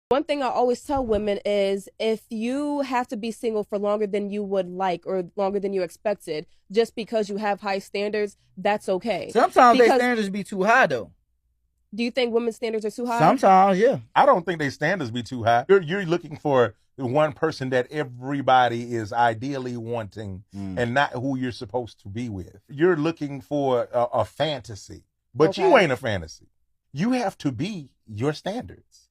One thing I always tell women is if you have to be single for longer than you would like or longer than you expected, just because you have high standards, that's okay. Sometimes they Because standards be too high though. do you think women's standards are too high? Sometimes, yeah. I don't think they standards be too high. You're looking for the one person that everybody is ideally wanting and not who you're supposed to be with. You're looking for a fantasy, but you ain't a fantasy. You have to be your standards.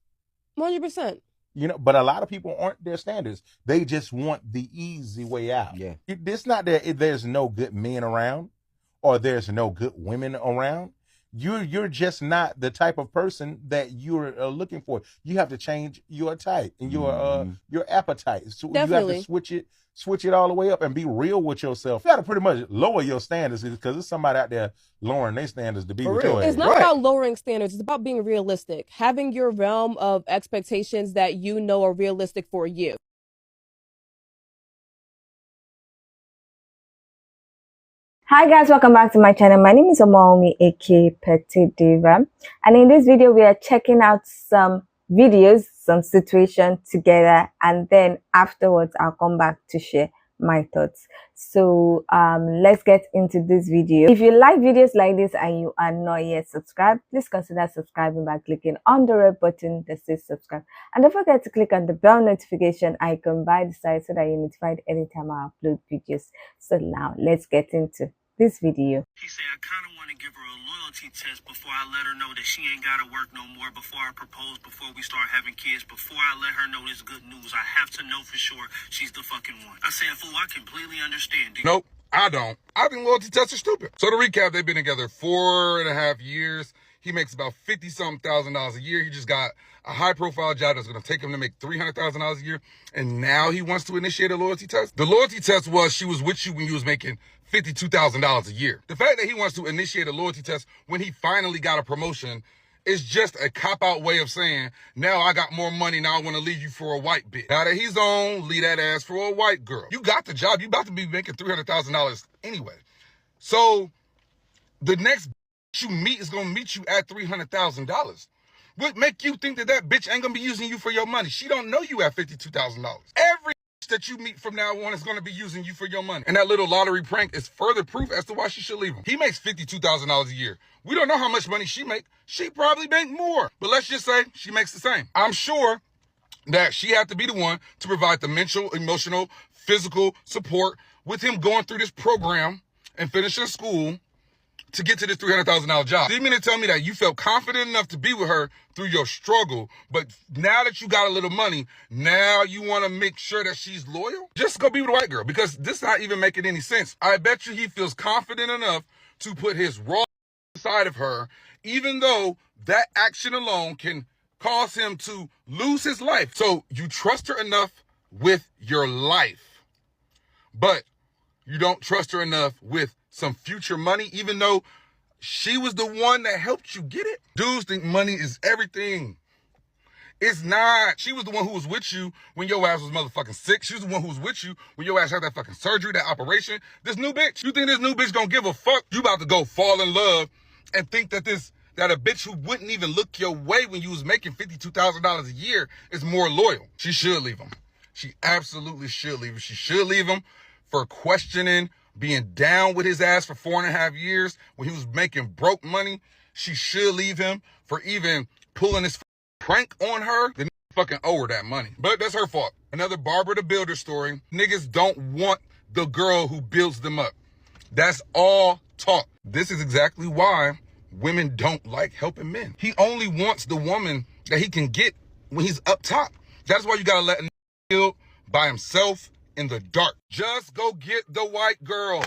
100%. You know, but a lot of people aren't their standards. They just want the easy way out. Yeah. It's not that there's no good men around or there's no good women around. You're just not the type of person that you're looking for. You have to change your type and your appetite. So Definitely. you have to switch it all the way up and be real with yourself. You got to pretty much lower your standards because there's somebody out there lowering their standards to be with your ass. It's not about lowering standards. It's about being realistic. Having your realm of expectations that you know are realistic for you. Hi guys, welcome back to my channel. My name is Omaomi, aka Petite Diva, and in this video we are checking out some videos, some situations together, and then afterwards I'll come back to share my thoughts. So let's get into this video. If you like videos like this and you are not yet subscribed, please consider subscribing by clicking on the red button that says subscribe, and don't forget to click on the bell notification icon by the side so that you're notified anytime I upload videos. So now let's get into this video. He said, I kind of want to give her a loyalty test before I let her know that she ain't got to work no more, before I propose, before we start having kids, before I let her know this good news. I have to know for sure she's the fucking one. I said, fool, I completely understand. Nope, I don't. I think loyalty tests are stupid. So to recap, they've been together 4.5 years. He makes about $50-something thousand a year. He just got a high-profile job that's going to take him to make $300,000 a year. And now he wants to initiate a loyalty test. The loyalty test was she was with you when you was making $52,000 a year. The fact that he wants to initiate a loyalty test when he finally got a promotion is just a cop-out way of saying, now I got more money, now I want to leave you for a white bitch. Now that he's on, leave that ass for a white girl. You got the job. You about to be making $300,000 anyway. So the next bitch you meet is going to meet you at $300,000. What make you think that that bitch ain't going to be using you for your money? She don't know you at $52,000. Every that you meet from now on is going to be using you for your money. And that little lottery prank is further proof as to why she should leave him. He makes $52,000 a year. We don't know how much money she make. She probably make more. But let's just say she makes the same. I'm sure that she had to be the one to provide the mental, emotional, physical support with him going through this program and finishing school to get to this $300,000 job. You mean to tell me that you felt confident enough to be with her through your struggle, but now that you got a little money, now you want to make sure that she's loyal? Just go be with a white girl, because this not even making any sense. I bet you he feels confident enough to put his raw side of her, even though that action alone can cause him to lose his life. So you trust her enough with your life, but you don't trust her enough with some future money, even though she was the one that helped you get it. Dudes think money is everything. It's not. She was the one who was with you when your ass was motherfucking sick. She was the one who was with you when your ass had that fucking surgery, that operation. This new bitch, you think this new bitch gonna give a fuck? You about to go fall in love and think that that a bitch who wouldn't even look your way when you was making $52,000 a year is more loyal. She should leave him. She absolutely should leave him. She should leave him for questioning, being down with his ass for 4.5 years when he was making broke money. She should leave him for even pulling this prank on her. Then fucking owe her that money. But that's her fault. Another Barbara the Builder story. Niggas don't want the girl who builds them up. That's all talk. This is exactly why women don't like helping men. He only wants the woman that he can get when he's up top. That's why you gotta let him build by himself in the dark. Just go get the white girl.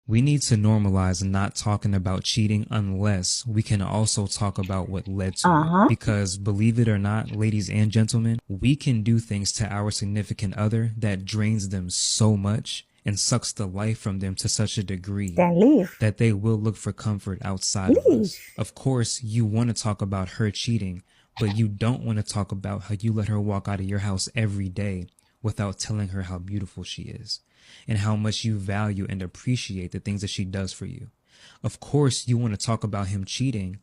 We need to normalize not talking about cheating unless we can also talk about what led to it. Because believe it or not, ladies and gentlemen, we can do things to our significant other that drains them so much and sucks the life from them to such a degree that they will look for comfort outside of us. Of course, you want to talk about her cheating, but you don't want to talk about how you let her walk out of your house every day without telling her how beautiful she is and how much you value and appreciate the things that she does for you. Of course, you want to talk about him cheating,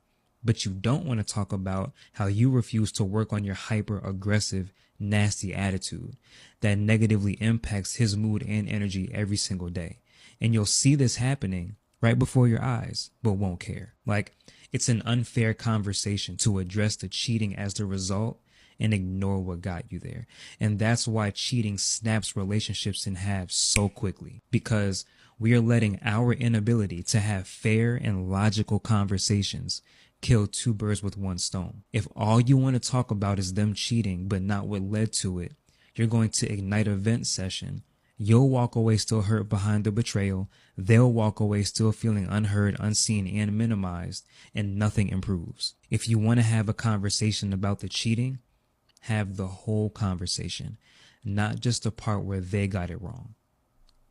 But you don't want to talk about how you refuse to work on your hyper-aggressive, nasty attitude that negatively impacts his mood and energy every single day. And you'll see this happening right before your eyes, but won't care. Like, it's an unfair conversation to address the cheating as the result and ignore what got you there. And that's why cheating snaps relationships in half so quickly, because we are letting our inability to have fair and logical conversations kill two birds with one stone. If all you want to talk about is them cheating, but not what led to it, you're going to ignite a vent session. You'll walk away still hurt behind the betrayal. They'll walk away still feeling unheard, unseen, and minimized, and nothing improves. If you want to have a conversation about the cheating, have the whole conversation, not just the part where they got it wrong.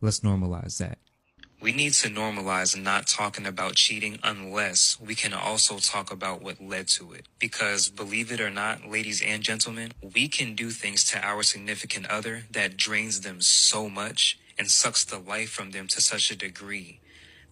Let's normalize that. We need to normalize not talking about cheating unless we can also talk about what led to it. Because believe it or not, ladies and gentlemen, we can do things to our significant other that drains them so much and sucks the life from them to such a degree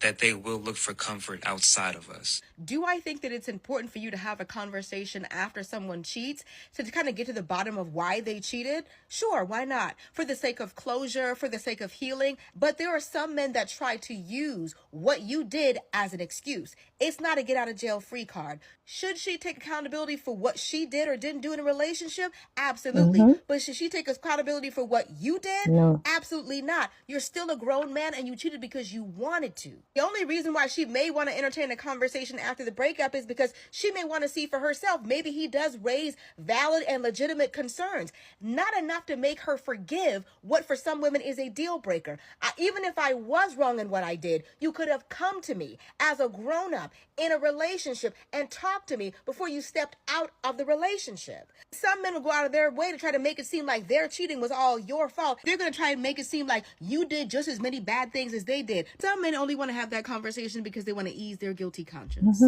that they will look for comfort outside of us. Do I think that it's important for you to have a conversation after someone cheats to kind of get to the bottom of why they cheated? Sure, why not? For the sake of closure, for the sake of healing. But there are some men that try to use what you did as an excuse. It's not a get out of jail free card. Should she take accountability for what she did or didn't do in a relationship? Absolutely. But should she take accountability for what you did? No. Absolutely not. You're still a grown man and you cheated because you wanted to. The only reason why she may want to entertain a conversation after the breakup is because she may want to see for herself. Maybe he does raise valid and legitimate concerns. Not enough to make her forgive what for some women is a deal breaker. Even if I was wrong in what I did, you could have come to me as a grown-up in a relationship and talked to me before you stepped out of the relationship. Some men will go out of their way to try to make it seem like their cheating was all your fault. They're going to try and make it seem like you did just as many bad things as they did. Some men only want to have that conversation because they want to ease their guilty conscience.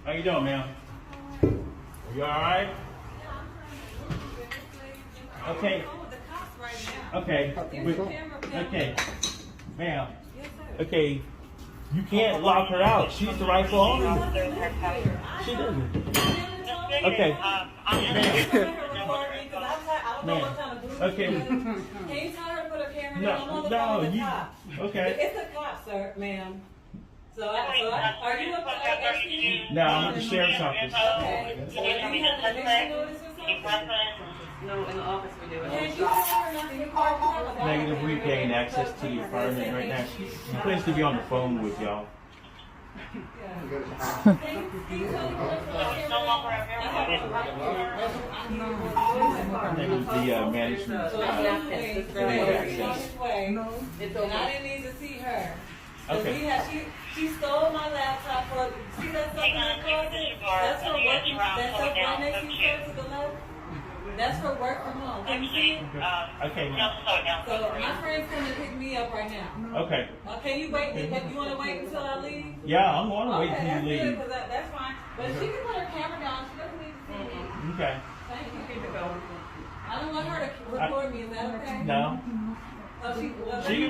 How you doing, ma'am? You all right? Okay. Okay. Okay. Ma'am. Okay. You can't lock her out. She's the rightful owner. She doesn't. Okay. Ma'am. Okay. Can you tell her to put her camera down? I'm on the phone No, with the you. cop. Okay. It's a cop, sir, ma'am. Are you a No, I'm at the sheriff's office. Okay. So do you have an eviction notice or something? No, in the office we do it. Can you tell her nothing? You call her? Negative, we gain access to your apartment right now. She's supposed to be on the phone with y'all. The management access. And I didn't need to see her. Okay. She stole my laptop for, see that stuff in that closet? That's her working, that stuff right next to each other to the left? That's her work from home. Can you see it? Okay. So my friend's coming to pick me up right now. Okay. Can you wait? You want to wait until I leave? Yeah, I'm going to wait Okay, until you that's leave. good, 'cause that's fine. But she can put her camera down. She doesn't need to see me. Okay. Thank you. I don't want her to record me. Is that okay? No.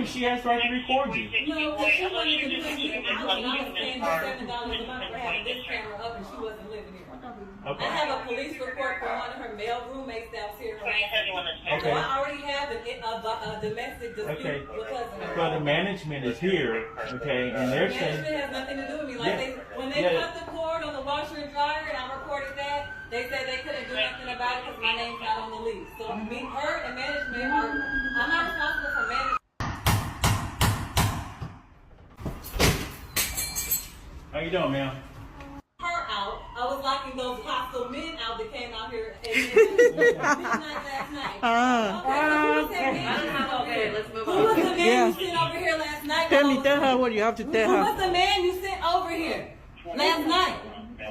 She has right to record you. No, but she wanted to put me out and I was paying her $7 a month for having this camera up and she wasn't living here. Okay. I have a police report from one of her male roommates that was here. Okay. So I already have a domestic dispute Okay. because of her. So the management is here, okay, and they're saying. Management has nothing to do with me. Like when they cut the cord on the washer and dryer and I recorded that, they said they couldn't do nothing about it because my name's not on the lease. So her and management I'm not responsible for management. How you doing, ma'am? Her out. I was locking those hostile men out that came out here at midnight last night. Okay, let's move on. Who was the man you sent over here last night? Tell her what you have to tell Who her. was the man you sent over here last night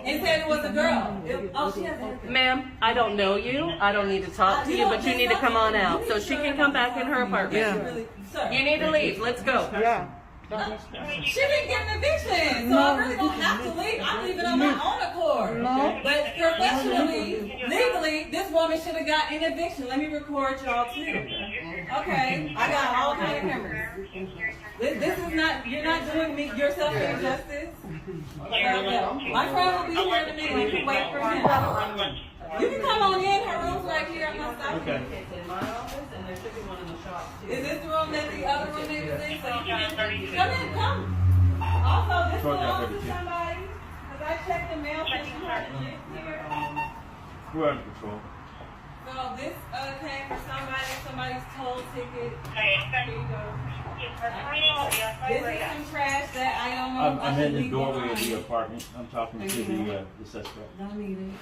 and said it was a girl? She has a Ma'am, I don't know you. I don't need to talk to you, but you need to come on out so she can come back in her apartment. Yeah. You need to leave. Let's go. Yeah. She didn't get an eviction, so I really don't have to leave. I'm leaving on my own accord. No. But professionally, legally, this woman should have got an eviction. Let me record y'all too. Okay, I got all kind of cameras. This is not, you're not doing me yourself any justice. My friend will be here in a minute. You can wait for him. You can come on in. Her room's right here. I'm not stopping. Okay. It's in my office, and there should be one in the shop too. Is this the room that the other room is in? So you can come in, come. Also, this belongs to somebody. Because I checked the mail and you heard it here. We're under control. So this came for somebody, somebody's toll ticket. Here you go. This is some trash that I don't know. I'm in the doorway of the apartment. I'm talking to the suspect. Don't need it.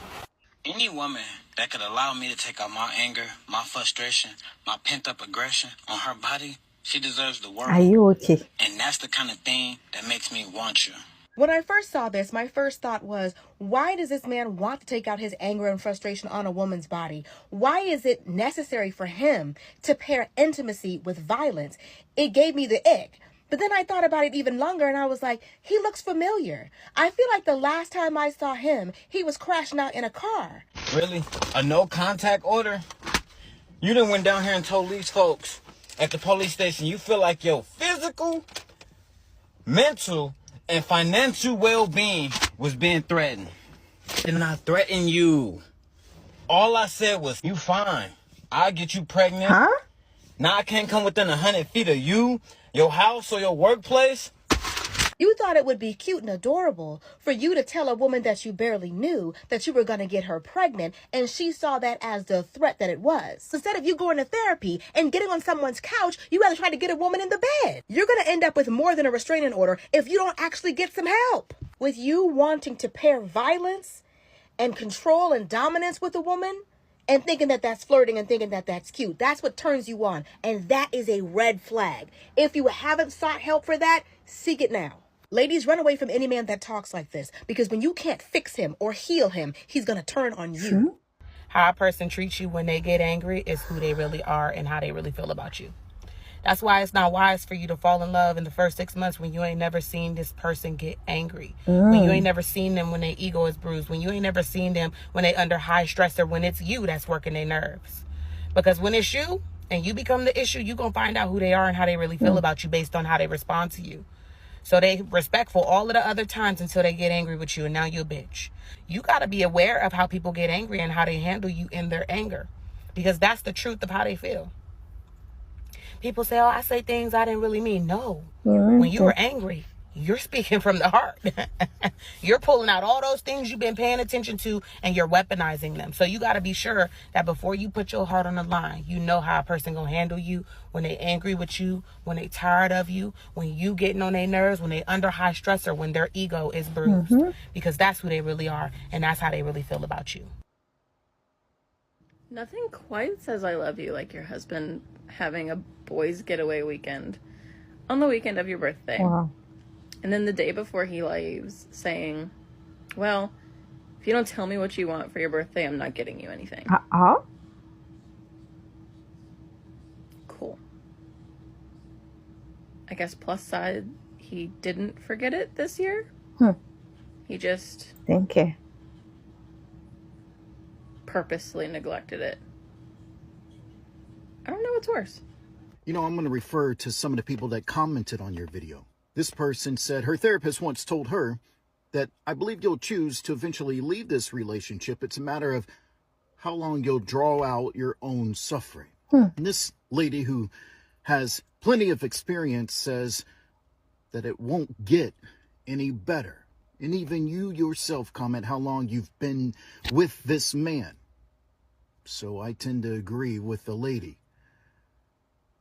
Any woman that could allow me to take out my anger, my frustration, my pent-up aggression on her body, she deserves the world. Are you okay? And that's the kind of thing that makes me want you. When I first saw this, my first thought was, why does this man want to take out his anger and frustration on a woman's body? Why is it necessary for him to pair intimacy with violence? It gave me the ick. But then I thought about it even longer and I was like, he looks familiar. I feel like the last time I saw him, he was crashing out in a car. Really? A no contact order? You done went down here and told these folks at the police station you feel like your physical, mental, and financial well-being was being threatened. Did not threaten you. All I said was, you fine. I'll get you pregnant. Huh? Now I can't come within 100 feet of you, your house, or your workplace. You thought it would be cute and adorable for you to tell a woman that you barely knew that you were going to get her pregnant, and she saw that as the threat that it was. Instead of you going to therapy and getting on someone's couch, you rather try to get a woman in the bed. You're going to end up with more than a restraining order if you don't actually get some help. With you wanting to pair violence and control and dominance with a woman, and thinking that that's flirting and thinking that that's cute. That's what turns you on. And that is a red flag. If you haven't sought help for that, seek it now. Ladies, run away from any man that talks like this. Because when you can't fix him or heal him, he's going to turn on you. How a person treats you when they get angry is who they really are and how they really feel about you. That's why it's not wise for you to fall in love in the first 6 months when you ain't never seen this person get angry. When you ain't never seen them when their ego is bruised. When you ain't never seen them when they under high stress or when it's you that's working their nerves. Because when it's you and you become the issue, you're going to find out who they are and how they really feel about you based on how they respond to you. So they respectful all of the other times until they get angry with you and now you're a bitch. You got to be aware of how people get angry and how they handle you in their anger. Because that's the truth of how they feel. People say, oh, I say things I didn't really mean. No. When you were angry, you're speaking from the heart. You're pulling out all those things you've been paying attention to and you're weaponizing them. So you got to be sure that before you put your heart on the line, you know how a person going to handle you when they angry with you, when they tired of you, when you getting on their nerves, when they under high stress or when their ego is bruised. Because that's who they really are and that's how they really feel about you. Nothing quite says I love you like your husband having a boys getaway weekend on the weekend of your birthday. Wow. And then the day before he leaves saying, well, if you don't tell me what you want for your birthday, I'm not getting you anything. Cool. I guess plus side, he didn't forget it this year. He just... Thank you. Purposely neglected it. I don't know what's worse. You know, I'm going to refer to some of the people that commented on your video. This person said her therapist once told her that I believe you'll choose to eventually leave this relationship. It's a matter of how long you'll draw out your own suffering. And this lady who has plenty of experience says that it won't get any better. And even you yourself comment how long you've been with this man. So I tend to agree with the lady.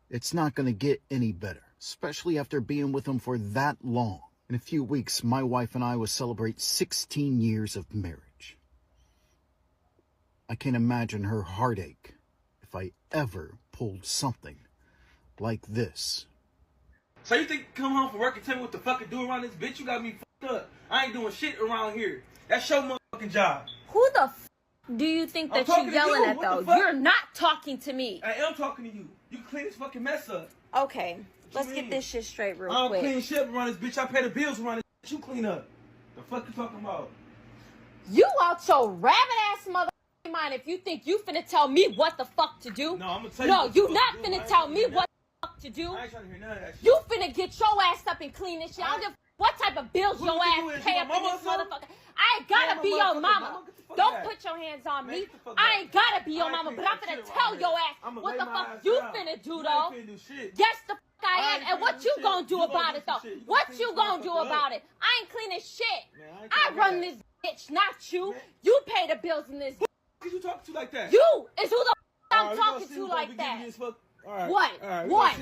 It's not going to get any better, especially after being with him for that long. In a few weeks, my wife and I will celebrate 16 years of marriage. I can't imagine her heartache if I ever pulled something like this. So you think come home from work and tell me what the fuck to do around this bitch? You got me fucked up. I ain't doing shit around here. That's your motherfucking job. Who the f do you think that you're yelling at, though? You're not talking to me. I am talking to you. You can clean this fucking mess up. Okay, let's get this shit straight real quick. I don't clean shit up around this bitch. I pay the bills around this bitch. You clean up. The fuck you talking about? You out your rabbit ass mother mind if you think you finna tell me what the fuck to do. No, I'm gonna tell you. No, you not finna tell me what the fuck to do. I ain't trying to hear none of that shit. You finna get your ass up and clean this shit. I don't give what type of bills your ass pay up in this motherfucker. I ain't gotta be your mama. Don't put your hands on me. I ain't gotta be your mama, but I'm finna tell your ass what the fuck you finna do though. Yes, the fuck I am. And what you gonna do about it though? What you gonna do about it? I ain't cleaning shit. I run this bitch, not you. You pay the bills in this. Who you talking to like that? You is who the fuck I'm talking to like that. What? What?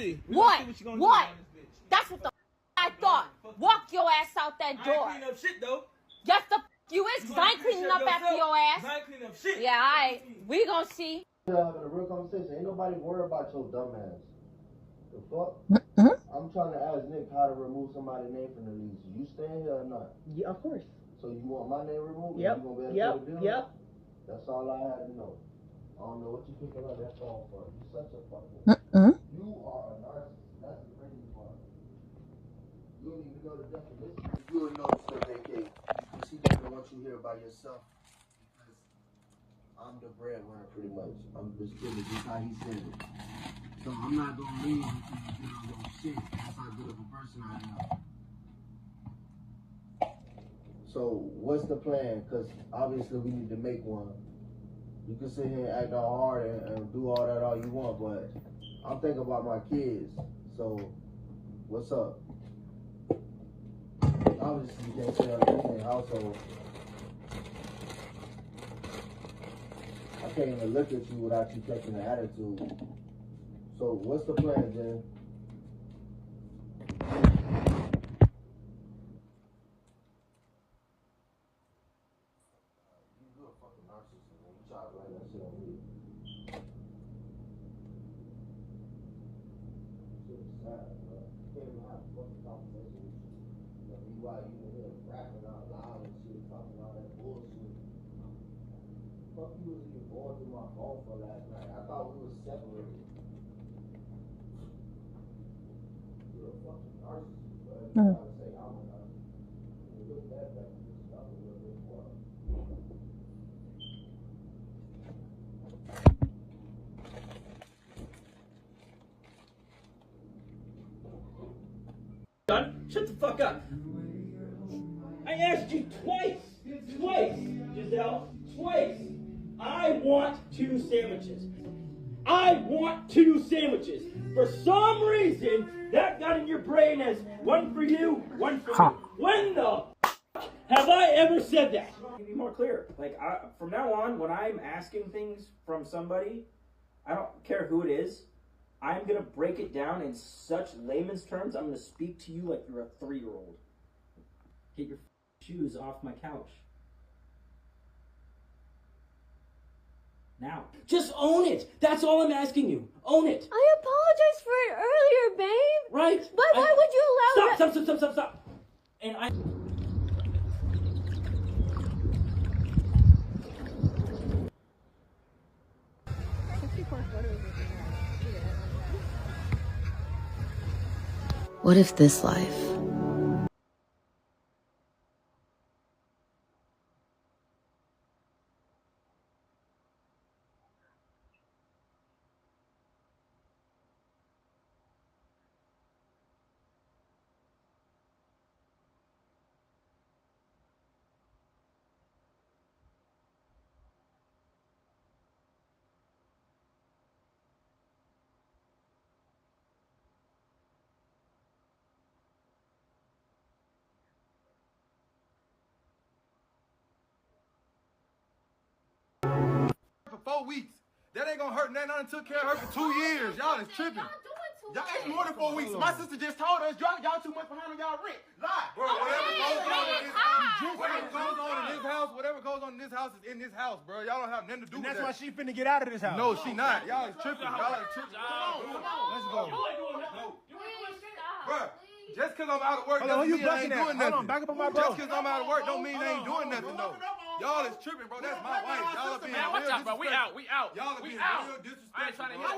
That's what the I thought. Walk your ass out that door. I ain't cleaning up shit though. Yes, the you is, cause I ain't cleaning up after your ass. I ain't cleaning up shit. Yeah, alright. We gon' see. Having a real conversation. Ain't nobody worried about your dumb ass. The fuck? I'm trying to ask Nick how to remove somebody's name from the lease. You staying here or not? Yeah, of course. So you want my name removed? Yep. You gonna be able to do it? Yep. That's all I had to know. I don't know what you think about that phone for. You such a fucking. You are a narcissist. That's the crazy part. You don't even know the definition. You don't know the stuff they gave. She doesn't want you here by yourself because I'm the breadwinner, pretty much. I'm just kidding. Just how he said it. So I'm not gonna leave until you get on your shit. That's how good of a person I am. So what's the plan? Because obviously we need to make one. You can sit here and act all hard and do all that all you want, but I'm thinking about my kids. So what's up? Obviously you can't stay on the household. I can't even look at you without you taking the attitude. So what's the plan, Jen? Why you in here rapping out loud and shit, talking all that bullshit. Fuck you was even going through my phone for last night. I thought we were separated. You're a fucking narcissist, bro. You gotta say I'm a narcissist. You look back at this stuff a little bit more. Shut the fuck up. I asked you twice, Giselle, twice. I want 2 sandwiches. For some reason, that got in your brain as one for you, one for me. When the have I ever said that? Be more clear. Like, from now on, when I'm asking things from somebody, I don't care who it is, I'm going to break it down in such layman's terms. I'm going to speak to you like you're a 3-year-old. Get your shoes off my couch. Now. Just own it. That's all I'm asking you. Own it. I apologize for it earlier, babe. Right. But why would you allow Stop. And I... What if this life for 4 weeks. That ain't gonna hurt nothing. I done took care of her for 2 years. Y'all is tripping. Y'all, it's more than 4 weeks. My sister just told us y'all too much behind on y'all rent. Lie. Bro, whatever goes on in this house is in this house, bro. Y'all don't have nothing to do with that. That's why she finna get out of this house. No, she not. Y'all is tripping. Y'all is tripping. Come on. Let's go. Bro, just because I'm out of work doesn't mean I ain't doing nothing. Hold on, back up on my bro. Just because I'm out of work don't mean I ain't doing nothing, though. Y'all is tripping, bro. That's my wife. Y'all are being real disrespectful. We out. Y'all are being real disrespectful. I ain't trying to hear that.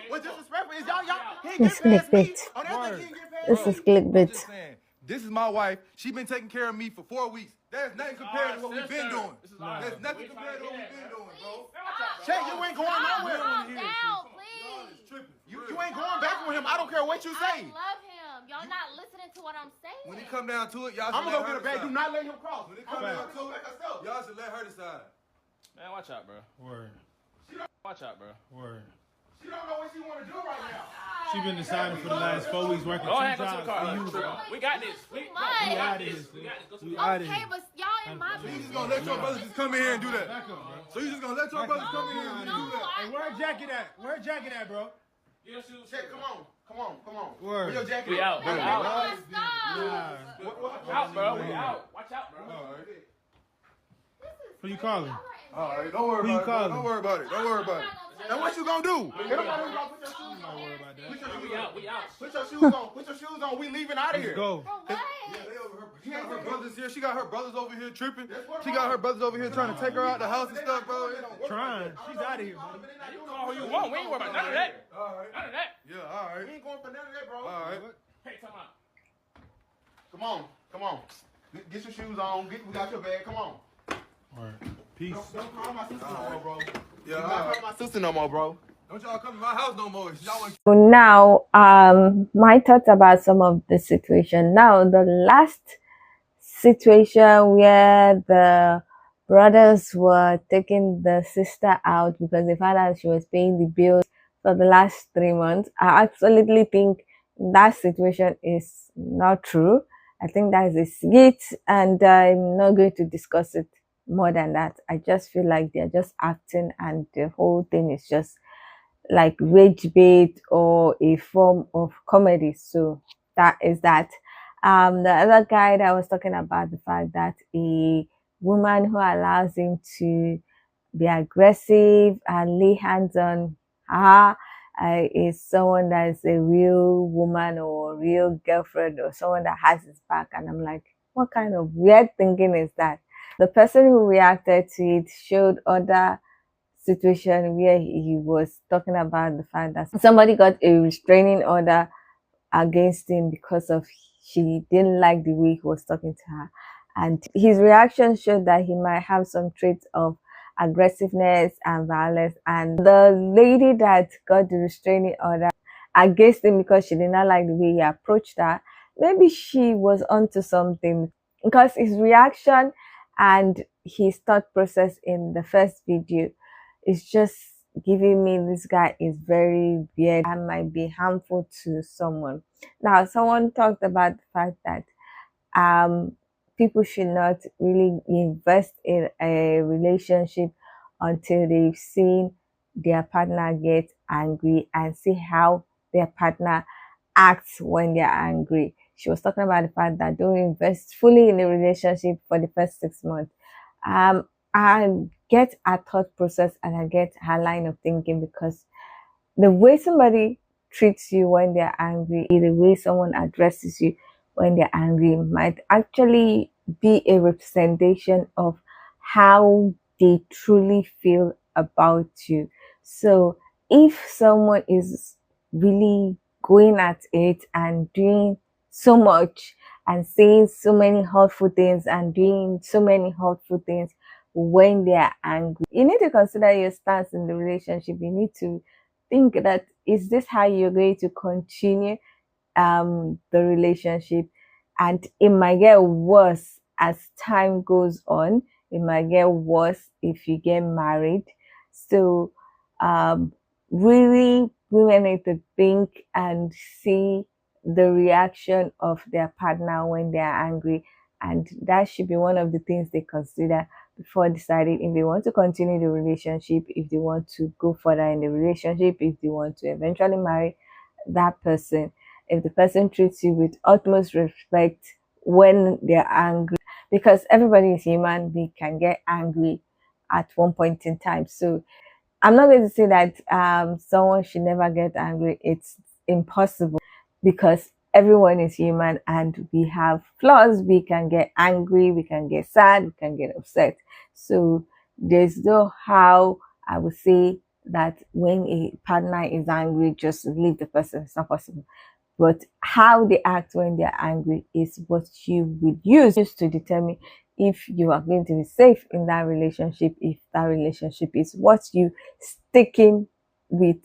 What's disrespectful is y'all. It's clickbait. This is clickbait. This is my wife. She been taking care of me for 4 weeks. There's nothing compared to what we've been doing. There's nothing compared to what we've been doing, bro. Check, you ain't going nowhere. You ain't going back with him. I don't care what you say. I love him. Y'all not listening to what I'm saying. When it come down to it, y'all should let her decide. Do not let him cross. When it come down to it, y'all should let her decide. Man, watch out, bro. Word. Watch out, bro. Word. She don't know what she want to do right now. She been deciding for the last 4 weeks working 2 jobs. We got this. We got this. Okay, but y'all in my business. You just gonna let your brothers just come in here and do that? So you just gonna let your brothers come in here and do that? Hey, where jacket at? Where jacket at, bro? Check, come on. Word. Where your jacket? We out. We out. Out, bro. We out. Watch out, bro. Who you calling? All right, don't worry about it. Don't worry about it. Don't worry about it. Now what you gonna do? Put your shoes on. Put your shoes on. We leaving out of here. Go. She got her brothers here. She got her brothers over here tripping. She got her brothers over here trying to take her out the house and stuff, bro. Trying. She's out of here, bro. You call who you want. We ain't worried about none of that. All right. None of that. Yeah, all right. We ain't going for none of that, bro. All right. Hey, come on. Come on. Get your shoes on. We got your bag. Come on. All right. Peace. Don't call my sister no more, bro. Yeah, don't call my sister no more, bro. Don't y'all come to my house no more. So now, my thoughts about some of the situation. Now, the last situation where the brothers were taking the sister out because they found out she was paying the bills for the last 3 months. I absolutely think that situation is not true. I think that is a skit, and I'm not going to discuss it more than that. I just feel like they're just acting, and the whole thing is just like rage bait or a form of comedy. So that is that. The other guy that was talking about the fact that a woman who allows him to be aggressive and lay hands on her is someone that is a real woman or a real girlfriend or someone that has his back. And I'm like, what kind of weird thinking is that? The person who reacted to it showed other situation where he was talking about the fact that somebody got a restraining order against him because of she didn't like the way he was talking to her, and his reaction showed that he might have some traits of aggressiveness and violence. And the lady that got the restraining order against him because she did not like the way he approached her, maybe she was onto something, because his reaction and his thought process in the first video is just giving me this guy is very weird and might be harmful to someone. Now, someone talked about the fact that people should not really invest in a relationship until they've seen their partner get angry and see how their partner acts when they're angry. She was talking about the fact that don't invest fully in a relationship for the first 6 months. I get her thought process and I get her line of thinking, because the way somebody treats you when they're angry, the way someone addresses you when they're angry might actually be a representation of how they truly feel about you. So if someone is really going at it and doing so much and saying so many hurtful things and doing so many hurtful things when they are angry, you need to consider your stance in the relationship. You need to think that, is this how you're going to continue the relationship? And it might get worse as time goes on. It might get worse if you get married. So really, women need to think and see the reaction of their partner when they are angry, and that should be one of the things they consider before deciding if they want to continue the relationship, if they want to go further in the relationship, if they want to eventually marry that person. If the person treats you with utmost respect when they're angry, because everybody is human, we can get angry at one point in time. So I'm not going to say that someone should never get angry. It's impossible, because everyone is human and we have flaws. We can get angry, we can get sad, we can get upset. So there's no how I would say that when a partner is angry, just leave the person. It's not possible. but how they act when they're angry is what you would use to determine if you are going to be safe in that relationship, if that relationship is what you sticking with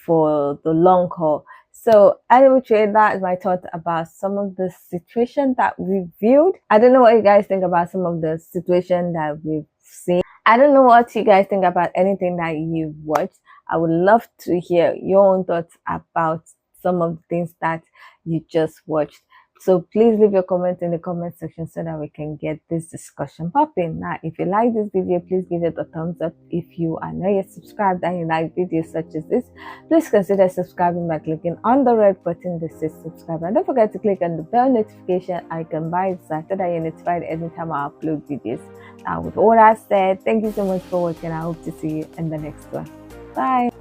for the long haul. So anyway, that is my thought about some of the situation that we viewed. I don't know what you guys think about some of the situation that we've seen. I don't know what you guys think about anything that you've watched. I would love to hear your own thoughts about some of the things that you just watched. So please leave your comments in the comment section so that we can get this discussion popping. Now, if you like this video, please give it a thumbs up. If you are not yet subscribed and you like videos such as this, please consider subscribing by clicking on the red button that says subscribe. And don't forget to click on the bell notification icon by the side so that you're notified anytime I upload videos. Now, with all that said, thank you so much for watching. I hope to see you in the next one. Bye.